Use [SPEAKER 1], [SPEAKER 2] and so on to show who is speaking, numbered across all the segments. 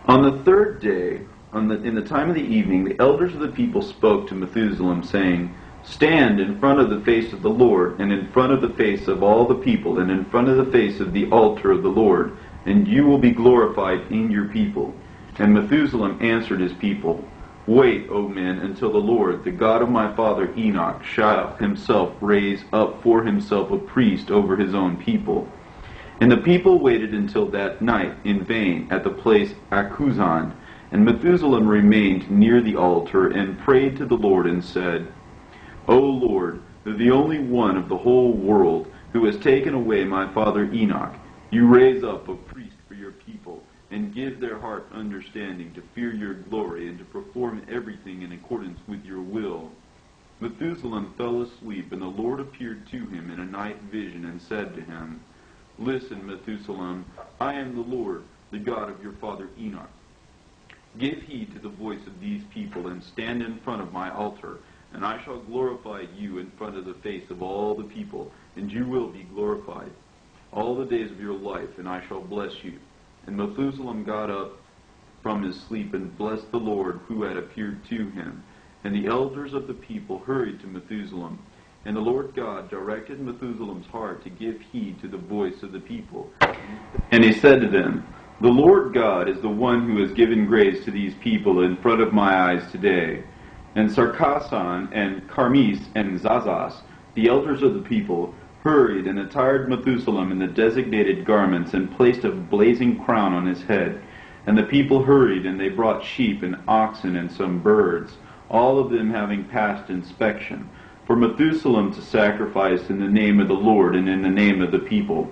[SPEAKER 1] On the third day, in the time of the evening, the elders of the people spoke to Methuselah, saying, "Stand in front of the face of the Lord, and in front of the face of all the people, and in front of the face of the altar of the Lord, and you will be glorified in your people." And Methuselah answered his people, "Wait, O men, until the Lord, the God of my father Enoch, shall himself raise up for himself a priest over his own people." And the people waited until that night in vain at the place Achuzan. And Methuselah remained near the altar and prayed to the Lord and said, "O Lord, the only one of the whole world, who has taken away my father Enoch, you raise up a priest for your people, and give their heart understanding to fear your glory and to perform everything in accordance with your will." Methuselah fell asleep, and the Lord appeared to him in a night vision and said to him, "Listen, Methuselah, I am the Lord, the God of your father Enoch. Give heed to the voice of these people, and stand in front of my altar, and I shall glorify you in front of the face of all the people, and you will be glorified all the days of your life, and I shall bless you." And Methuselah got up from his sleep and blessed the Lord who had appeared to him. And the elders of the people hurried to Methuselah. And the Lord God directed Methuselah's heart to give heed to the voice of the people. And he said to them, "The Lord God is the one who has given grace to these people in front of my eyes today." And Sarkasan and Carmes and Zazas, the elders of the people, hurried and attired Methuselah in the designated garments and placed a blazing crown on his head. And the people hurried, and they brought sheep and oxen and some birds, all of them having passed inspection, for Methuselah to sacrifice in the name of the Lord and in the name of the people.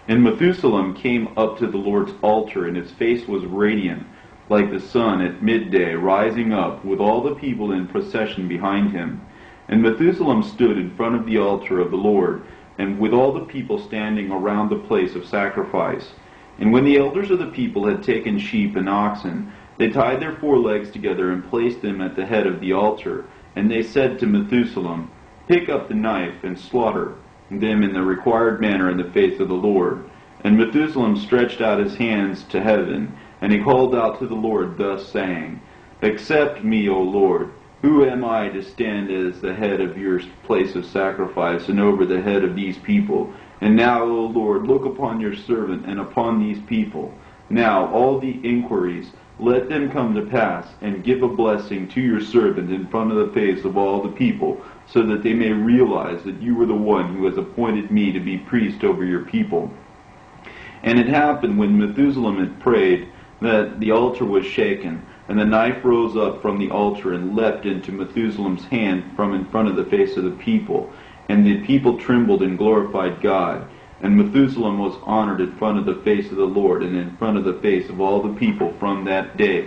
[SPEAKER 1] And Methuselah came up to the Lord's altar, and his face was radiant, like the sun at midday, rising up, with all the people in procession behind him. And Methuselah stood in front of the altar of the Lord, and with all the people standing around the place of sacrifice. And when the elders of the people had taken sheep and oxen, they tied their forelegs together and placed them at the head of the altar. And they said to Methuselah, "Pick up the knife and slaughter them in the required manner in the face of the Lord." And Methuselah stretched out his hands to heaven, and he called out to the Lord, thus saying, "Accept me, O Lord. Who am I to stand as the head of your place of sacrifice and over the head of these people? And now, O Lord, look upon your servant and upon these people. Now all the inquiries, let them come to pass, and give a blessing to your servant in front of the face of all the people, so that they may realize that you are the one who has appointed me to be priest over your people." And it happened when Methuselah had prayed that the altar was shaken, and the knife rose up from the altar and leapt into Methuselah's hand from in front of the face of the people. And the people trembled and glorified God. And Methuselah was honored in front of the face of the Lord and in front of the face of all the people from that day.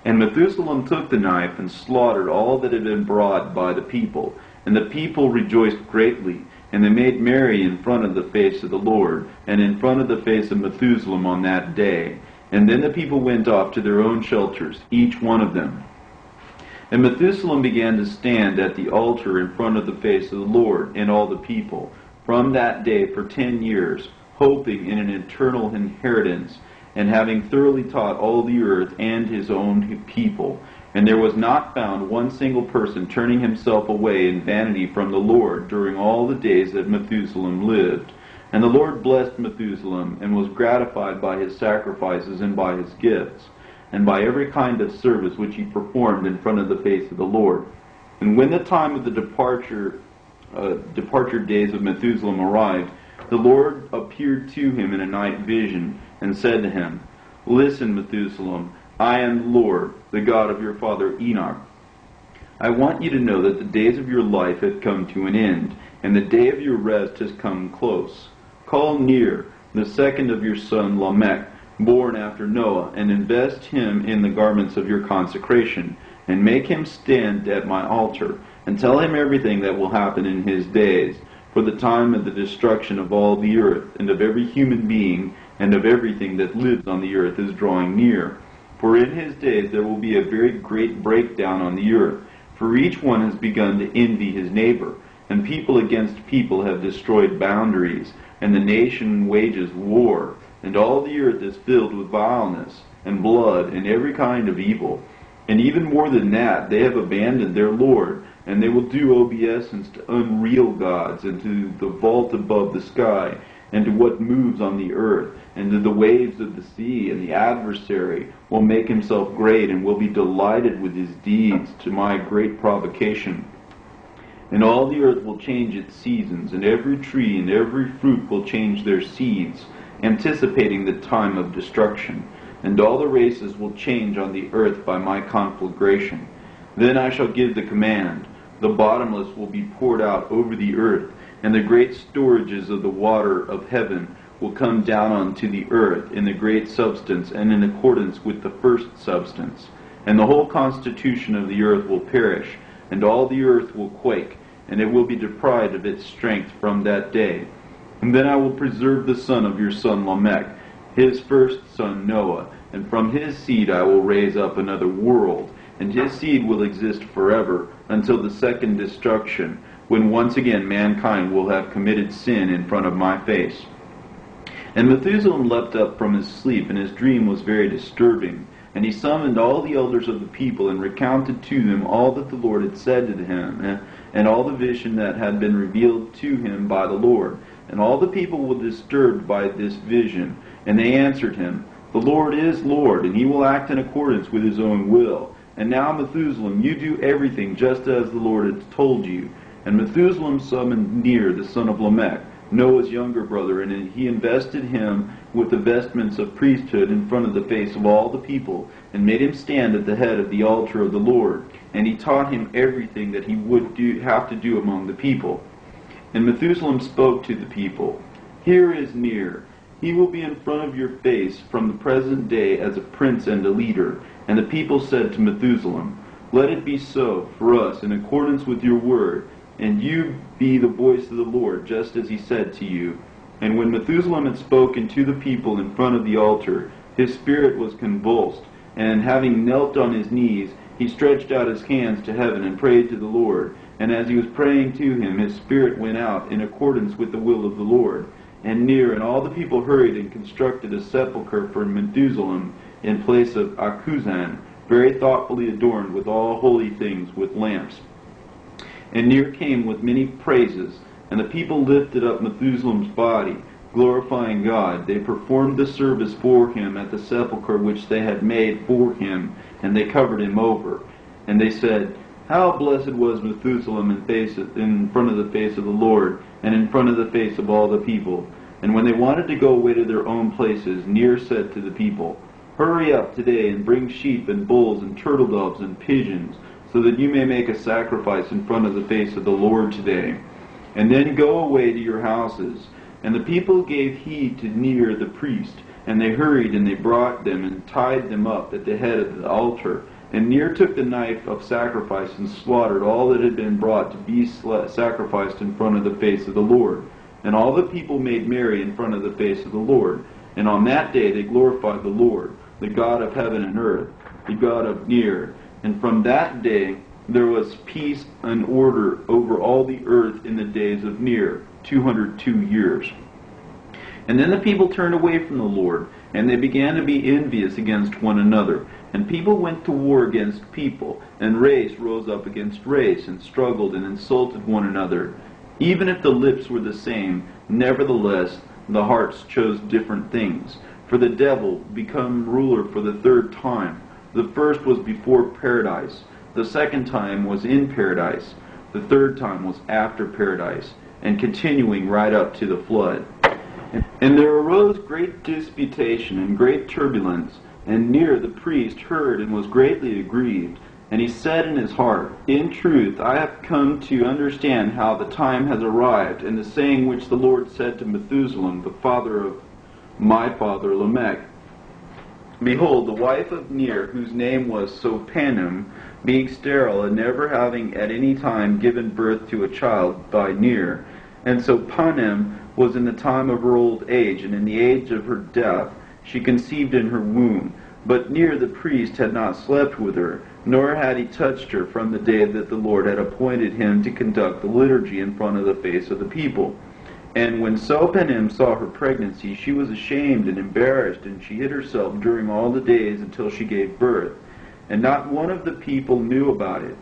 [SPEAKER 1] And Methuselah took the knife and slaughtered all that had been brought by the people. And the people rejoiced greatly, and they made merry in front of the face of the Lord, and in front of the face of Methuselah on that day. And then the people went off to their own shelters, each one of them. And Methuselah began to stand at the altar in front of the face of the Lord and all the people, from that day for 10 years, hoping in an eternal inheritance, and having thoroughly taught all the earth and his own people. And there was not found one single person turning himself away in vanity from the Lord during all the days that Methuselah lived. And the Lord blessed Methuselah, and was gratified by his sacrifices and by his gifts, and by every kind of service which he performed in front of the face of the Lord. And when the time of the departure days of Methuselah arrived, the Lord appeared to him in a night vision, and said to him, "Listen, Methuselah, I am the Lord, the God of your father Enoch. I want you to know that the days of your life have come to an end, and the day of your rest has come close. Call near the second of your son Lamech, born after Noah, and invest him in the garments of your consecration, and make him stand at my altar, and tell him everything that will happen in his days. For the time of the destruction of all the earth, and of every human being, and of everything that lives on the earth is drawing near. For in his days there will be a very great breakdown on the earth, for each one has begun to envy his neighbor, and people against people have destroyed boundaries, and the nation wages war. and all the earth is filled with vileness, and blood, and every kind of evil. And even more than that, they have abandoned their Lord, and they will do obeisance to unreal gods, and to the vault above the sky, and to what moves on the earth, and to the waves of the sea. And the adversary will make himself great, and will be delighted with his deeds, to my great provocation. And all the earth will change its seasons, and every tree and every fruit will change their seeds, anticipating the time of destruction. And all the races will change on the earth by my conflagration. Then I shall give the command. The bottomless will be poured out over the earth, and the great storages of the water of heaven will come down onto the earth in the great substance, and in accordance with the first substance. And the whole constitution of the earth will perish, and all the earth will quake, and it will be deprived of its strength from that day. And then I will preserve the son of your son Lamech, his first son Noah, and from his seed I will raise up another world, and his seed will exist forever, until the second destruction, when once again mankind will have committed sin in front of my face. And Methuselah leapt up from his sleep, and his dream was very disturbing. And he summoned all the elders of the people, and recounted to them all that the Lord had said to him, and all the vision that had been revealed to him by the Lord. And all the people were disturbed by this vision. And they answered him, The Lord is Lord, and he will act in accordance with his own will. And now, Methuselah, you do everything just as the Lord had told you. And Methuselah summoned Ner, the son of Lamech, Noah's younger brother, and he invested him with the vestments of priesthood in front of the face of all the people, and made him stand at the head of the altar of the Lord. And he taught him everything that he would have to do among the people. And Methuselah spoke to the people, Here is Ner. He will be in front of your face from the present day as a prince and a leader. And the people said to Methuselah, Let it be so for us in accordance with your word, and you be the voice of the Lord, just as he said to you. And when Methuselah had spoken to the people in front of the altar, his spirit was convulsed, and having knelt on his knees, he stretched out his hands to heaven and prayed to the Lord. And as he was praying to him, his spirit went out in accordance with the will of the Lord. And Ner and all the people hurried and constructed a sepulchre for Methuselah in place of Achuzan, very thoughtfully adorned with all holy things, with lamps. And Ner came with many praises, and the people lifted up Methuselah's body, glorifying God. They performed the service for him at the sepulchre which they had made for him, and they covered him over. And they said, How blessed was Methuselah in front of the face of the Lord, and in front of the face of all the people. And when they wanted to go away to their own places, Ner said to the people, Hurry up today, and bring sheep and bulls and turtle doves and pigeons, so that you may make a sacrifice in front of the face of the Lord today. And then go away to your houses. And the people gave heed to Ner the priest, and they hurried, and they brought them, and tied them up at the head of the altar. And Ner took the knife of sacrifice, and slaughtered all that had been brought to be sacrificed in front of the face of the Lord. And all the people made merry in front of the face of the Lord. And on that day they glorified the Lord, the God of heaven and earth, the God of Ner. And from that day there was peace and order over all the earth in the days of Ner, 202 years. And then the people turned away from the Lord, and they began to be envious against one another. And people went to war against people, and race rose up against race, and struggled and insulted one another. Even if the lips were the same, nevertheless the hearts chose different things. For the devil became ruler for the third time. The first was before paradise. The second time was in paradise. The third time was after paradise, and continuing right up to the flood. And there arose great disputation and great turbulence, and Ner the priest heard and was greatly aggrieved. And he said in his heart, In truth, I have come to understand how the time has arrived, and the saying which the Lord said to Methuselah, the father of my father Lamech. Behold, the wife of Ner, whose name was Sopanim, being sterile, and never having at any time given birth to a child by Ner. And Sopanim was in the time of her old age, and in the age of her death she conceived in her womb. But Ner the priest had not slept with her, nor had he touched her from the day that the Lord had appointed him to conduct the liturgy in front of the face of the people. And when Selpanim saw her pregnancy, she was ashamed and embarrassed, and she hid herself during all the days until she gave birth. And not one of the people knew about it.